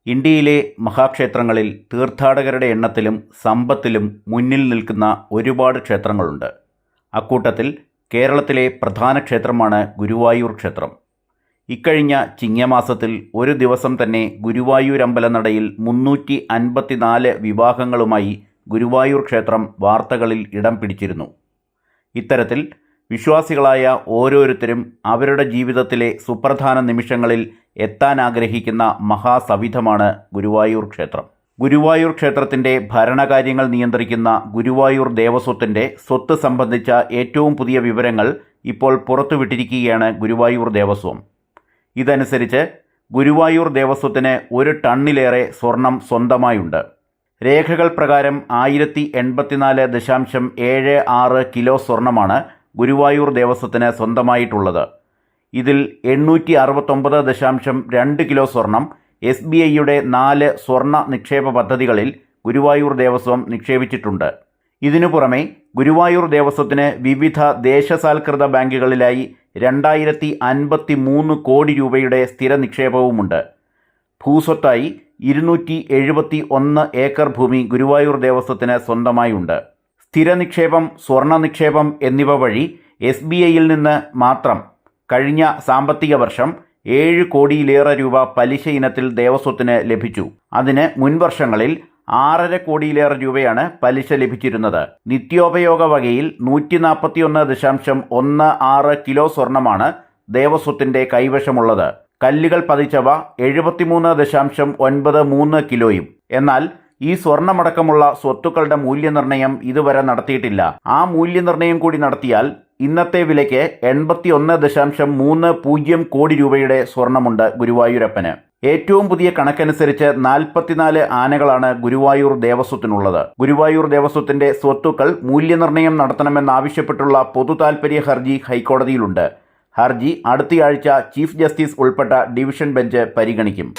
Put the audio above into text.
ഇന്ത്യയിലെ മഹാക്ഷേത്രങ്ങളിൽ തീർത്ഥാടകരുടെ എണ്ണത്തിലും സമ്പത്തിലും മുന്നിൽ നിൽക്കുന്ന ഒരുപാട് ക്ഷേത്രങ്ങളുണ്ട്. അക്കൂട്ടത്തിൽ കേരളത്തിലെ പ്രധാന ക്ഷേത്രമാണ് ഗുരുവായൂർ ക്ഷേത്രം. ഇക്കഴിഞ്ഞ ചിങ്ങമാസത്തിൽ ഒരു ദിവസം തന്നെ ഗുരുവായൂരമ്പലനടയിൽ 354 വിവാഹങ്ങളുമായി ഗുരുവായൂർ ക്ഷേത്രം വാർത്തകളിൽ ഇടം പിടിച്ചിരുന്നു. ഇത്തരത്തിൽ വിശ്വാസികളായ ഓരോരുത്തരും അവരുടെ ജീവിതത്തിലെ സുപ്രധാന നിമിഷങ്ങളിൽ എത്താനാഗ്രഹിക്കുന്ന മഹാസവിധമാണ് ഗുരുവായൂർ ക്ഷേത്രം. ഗുരുവായൂർ ക്ഷേത്രത്തിൻ്റെ ഭരണകാര്യങ്ങൾ നിയന്ത്രിക്കുന്ന ഗുരുവായൂർ ദേവസ്വത്തിൻ്റെ സ്വത്ത് സംബന്ധിച്ച ഏറ്റവും പുതിയ വിവരങ്ങൾ ഇപ്പോൾ പുറത്തുവിട്ടിരിക്കുകയാണ് ഗുരുവായൂർ ദേവസ്വം. ഇതനുസരിച്ച് ഗുരുവായൂർ ദേവസ്വത്തിന് 1 ടണ്ണിലേറെ സ്വർണം സ്വന്തമായുണ്ട്. രേഖകൾ പ്രകാരം 1084.76 കിലോ സ്വർണമാണ് ഗുരുവായൂർ ദേവസ്വത്തിന് സ്വന്തമായിട്ടുള്ളത്. ഇതിൽ 869.2 കിലോ സ്വർണം SBIയുടെ 4 സ്വർണ്ണ നിക്ഷേപ പദ്ധതികളിൽ ഗുരുവായൂർ ദേവസ്വം നിക്ഷേപിച്ചിട്ടുണ്ട്. ഇതിനു പുറമെ ഗുരുവായൂർ ദേവസ്വത്തിന് വിവിധ ദേശസാൽകൃത ബാങ്കുകളിലായി 2053 കോടി രൂപയുടെ സ്ഥിര നിക്ഷേപവുമുണ്ട്. ഭൂസ്വത്തായി 271 ഏക്കർ ഭൂമി ഗുരുവായൂർ ദേവസ്വത്തിന് സ്വന്തമായുണ്ട്. സ്ഥിര നിക്ഷേപം, സ്വർണ്ണ നിക്ഷേപം എന്നിവ വഴി SBIയിൽ നിന്ന് മാത്രം കഴിഞ്ഞ സാമ്പത്തിക വർഷം 7 കോടിയിലേറെ രൂപ പലിശ ഇനത്തിൽ ദേവസ്വത്തിന് ലഭിച്ചു. അതിന് മുൻവർഷങ്ങളിൽ 6.5 കോടിയിലേറെ രൂപയാണ് പലിശ ലഭിച്ചിരുന്നത്. നിത്യോപയോഗ വകയിൽ 141.16 കിലോ സ്വർണമാണ് ദേവസ്വത്തിൻ്റെ കൈവശമുള്ളത്. കല്ലുകൾ പതിച്ചവ 73.93 കിലോയും. എന്നാൽ ഈ സ്വർണമടക്കമുള്ള സ്വത്തുക്കളുടെ മൂല്യനിർണ്ണയം ഇതുവരെ നടത്തിയിട്ടില്ല. ആ മൂല്യനിർണ്ണയം കൂടി നടത്തിയാൽ ഇന്നത്തെ വിലയ്ക്ക് 81.30 കോടി രൂപയുടെ സ്വർണമുണ്ട് ഗുരുവായൂരപ്പന്. ഏറ്റവും പുതിയ കണക്കനുസരിച്ച് 44 ആനകളാണ് ഗുരുവായൂർ ദേവസ്വത്തിനുള്ളത്. ഗുരുവായൂർ ദേവസ്വത്തിന്റെ സ്വത്തുക്കൾ മൂല്യനിർണ്ണയം നടത്തണമെന്നാവശ്യപ്പെട്ടുള്ള പൊതുതാൽപര്യ ഹർജി ഹൈക്കോടതിയിലുണ്ട്. ഹർജി അടുത്തയാഴ്ച ചീഫ് ജസ്റ്റിസ് ഉൾപ്പെട്ട ഡിവിഷൻ ബെഞ്ച് പരിഗണിക്കും.